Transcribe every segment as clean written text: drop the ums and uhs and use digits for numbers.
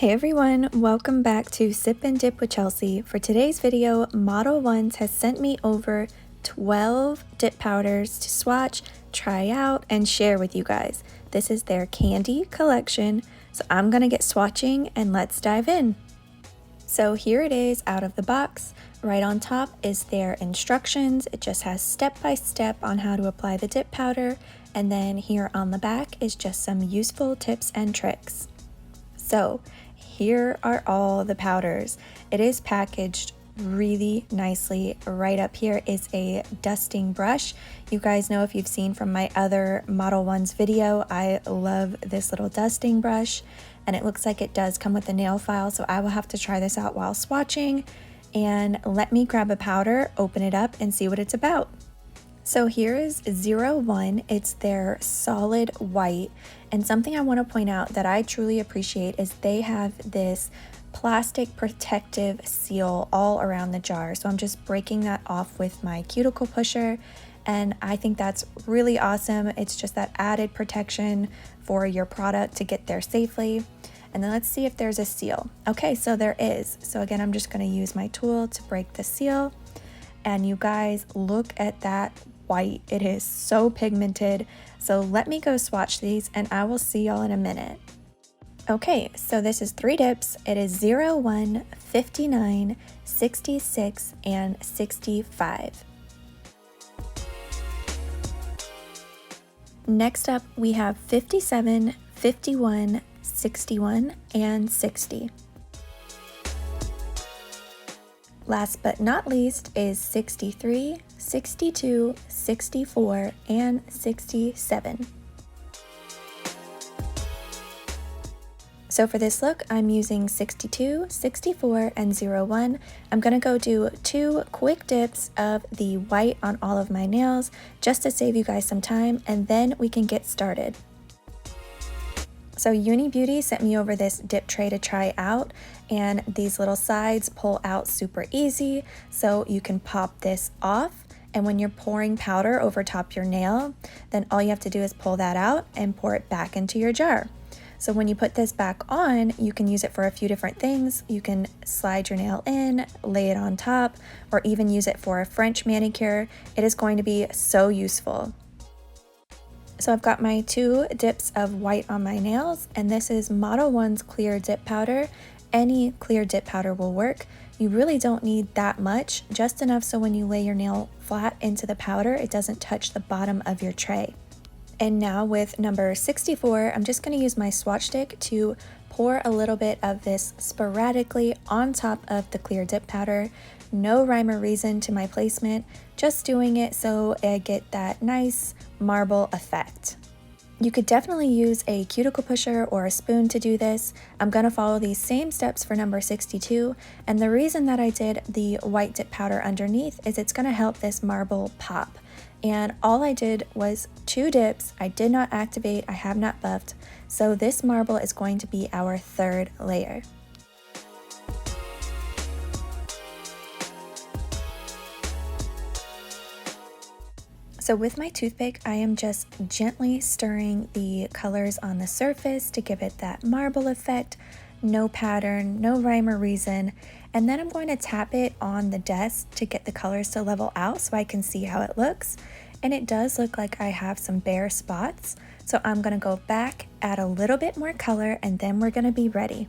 Hey everyone, welcome back to Sip and Dip with Chelsea. For today's video, Modelones has sent me over 12 dip powders to swatch, try out, and share with you guys. This is their candy collection, so I'm gonna get swatching and let's dive in. So here it is out of the box. Right on top is their instructions. It just has step-by-step on how to apply the dip powder, and then here on the back is just some useful tips and tricks. So here are all the powders. It is packaged really nicely. Right up here is a dusting brush. You guys know, if you've seen from my other Modelones video, I love this little dusting brush, and it looks like it does come with a nail file, so I will have to try this out while swatching. And let me grab a powder, open it up, and see what it's about. So here is 01, it's their solid white, and something I want to point out that I truly appreciate is they have this plastic protective seal all around the jar. So I'm just breaking that off with my cuticle pusher, and I think that's really awesome. It's just that added protection for your product to get there safely. And then let's see if there's a seal. Okay, so there is. So again, I'm just going to use my tool to break the seal. And you guys, look at that white. It is so pigmented. So let me go swatch these and I will see y'all in a minute. Okay, so this is 3 dips. It is 01, 59, 66, and 65. Next up, we have 57, 51, 61, and 60. Last but not least is 63, 62, 64, and 67. So for this look, I'm using 62, 64, and 01. I'm gonna go do 2 quick dips of the white on all of my nails just to save you guys some time, and then we can get started. So Uni Beauty sent me over this dip tray to try out, and these little sides pull out super easy, so you can pop this off, and when you're pouring powder over top your nail, then all you have to do is pull that out and pour it back into your jar. So when you put this back on, you can use it for a few different things. You can slide your nail in, lay it on top, or even use it for a French manicure. It is going to be so useful. So I've got my 2 dips of white on my nails, and this is Modelones clear dip powder. Any clear dip powder will work. You really don't need that much, just enough so when you lay your nail flat into the powder, it doesn't touch the bottom of your tray. And now with number 64, I'm just going to use my swatch stick to pour a little bit of this sporadically on top of the clear dip powder. No rhyme or reason to my placement, just doing it so I get that nice marble effect. You could definitely use a cuticle pusher or a spoon to do this. I'm going to follow these same steps for number 62, and the reason that I did the white dip powder underneath is it's going to help this marble pop. And all I did was 2 dips. I did not activate, I have not buffed, so this marble is going to be our 3rd layer. So with my toothpick, I am just gently stirring the colors on the surface to give it that marble effect. No pattern, no rhyme or reason. And then I'm going to tap it on the desk to get the colors to level out so I can see how it looks. And it does look like I have some bare spots. So I'm going to go back, add a little bit more color, and then we're going to be ready.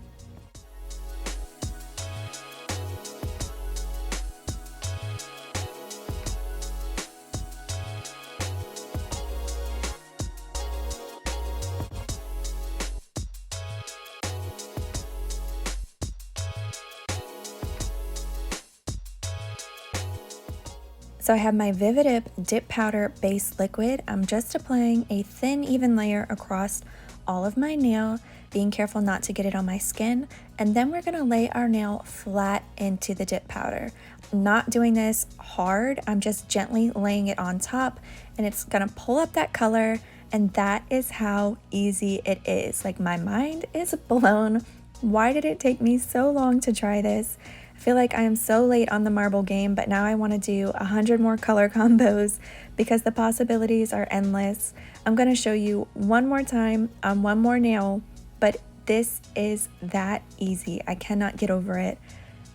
So I have my VIVIDip dip powder base liquid. I'm just applying a thin, even layer across all of my nail, being careful not to get it on my skin. And then we're gonna lay our nail flat into the dip powder. I'm not doing this hard, I'm just gently laying it on top, and it's gonna pull up that color, and that is how easy it is. Like, my mind is blown. Why did it take me so long to try this? I feel like I am so late on the marble game, but now I want to do 100 more color combos because the possibilities are endless. I'm going to show you one more time on one more nail, but This is that easy. I cannot get over it.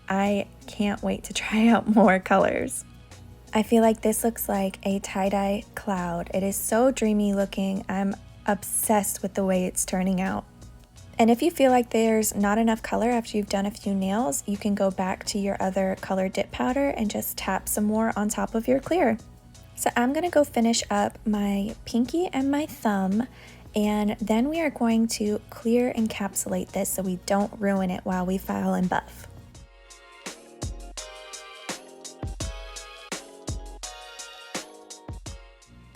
I can't wait to try out more colors. I feel like this looks like a tie-dye cloud. It is so dreamy looking. I'm obsessed with the way it's turning out. And if you feel like there's not enough color after you've done a few nails, you can go back to your other color dip powder and just tap some more on top of your clear. So I'm gonna go finish up my pinky and my thumb, and then we are going to clear encapsulate this so we don't ruin it while we file and buff.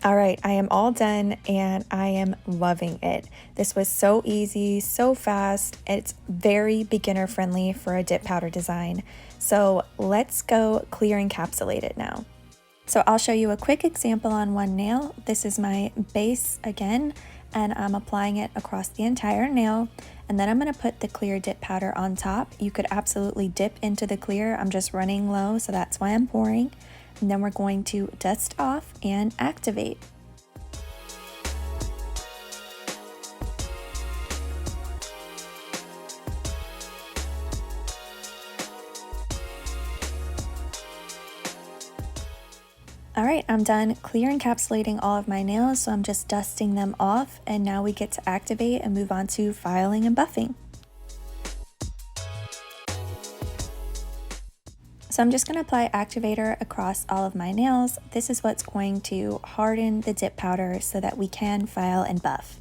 All right, I am all done and I am loving it. This was so easy, so fast. It's very beginner friendly for a dip powder design. So let's go clear encapsulate it now. So I'll show you a quick example on one nail. This is my base again, and I'm applying it across the entire nail. And then I'm gonna put the clear dip powder on top. You could absolutely dip into the clear. I'm just running low, so that's why I'm pouring. And then we're going to dust off and activate. All right, I'm done clear encapsulating all of my nails, so I'm just dusting them off, and now we get to activate and move on to filing and buffing. So I'm just going to apply activator across all of my nails. This is what's going to harden the dip powder so that we can file and buff.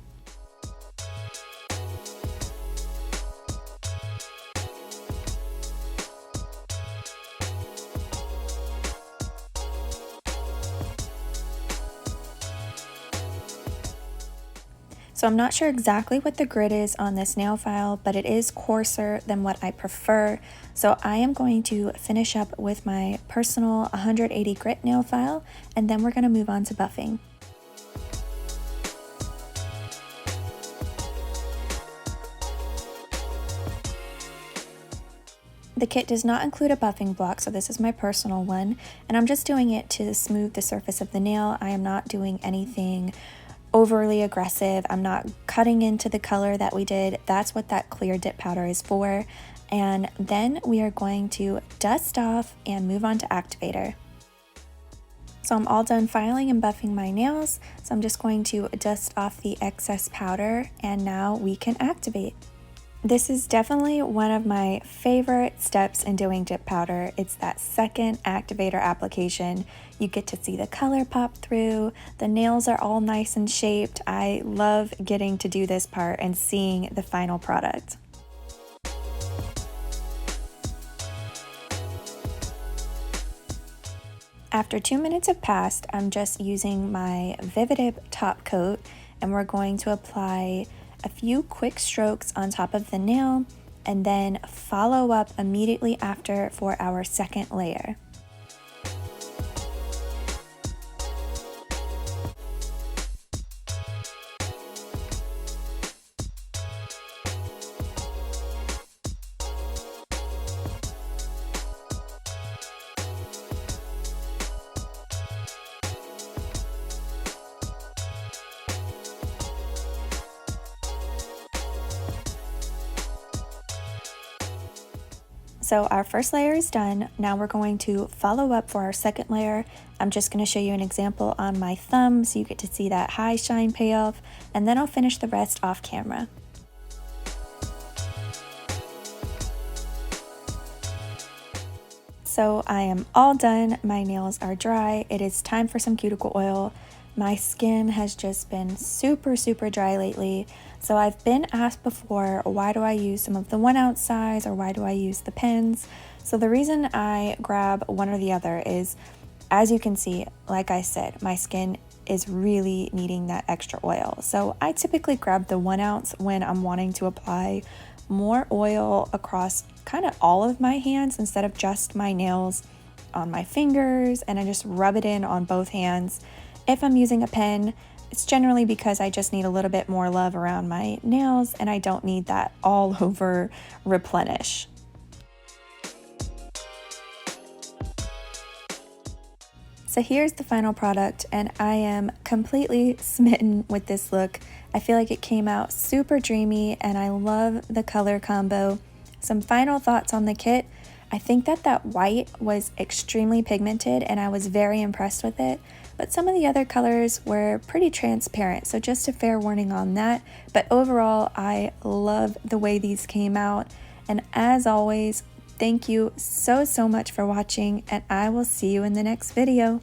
So I'm not sure exactly what the grit is on this nail file, but it is coarser than what I prefer. So I am going to finish up with my personal 180 grit nail file, and then we're going to move on to buffing. The kit does not include a buffing block, so this is my personal one, and I'm just doing it to smooth the surface of the nail. I am not doing anything overly aggressive. I'm not cutting into the color that we did. That's what that clear dip powder is for. And then we are going to dust off and move on to activator. So I'm all done filing and buffing my nails. So I'm just going to dust off the excess powder, and now we can activate. This is definitely one of my favorite steps in doing dip powder. It's that second activator application. You get to see the color pop through. The nails are all nice and shaped. I love getting to do this part and seeing the final product. After 2 minutes have passed, I'm just using my VIVIDip top coat, and we're going to apply a few quick strokes on top of the nail and then follow up immediately after for our second layer. So our first layer is done. Now we're going to follow up for our second layer. I'm just going to show you an example on my thumb so you get to see that high shine payoff, and then I'll finish the rest off camera. So I am all done. My nails are dry. It is time for some cuticle oil. My skin has just been super dry lately. So I've been asked before, why do I use some of the 1 ounce size, or why do I use the pins? So the reason I grab one or the other is, as you can see, like I said, my skin is really needing that extra oil. So I typically grab the 1 ounce when I'm wanting to apply more oil across kind of all of my hands instead of just my nails on my fingers, and I just rub it in on both hands. If I'm using a pen, it's generally because I just need a little bit more love around my nails and I don't need that all over replenish. So here's the final product, and I am completely smitten with this look. I feel like it came out super dreamy and I love the color combo. Some final thoughts on the kit. I think that white was extremely pigmented and I was very impressed with it, but some of the other colors were pretty transparent, so just a fair warning on that. But overall, I love the way these came out, and as always, thank you so much for watching, and I will see you in the next video.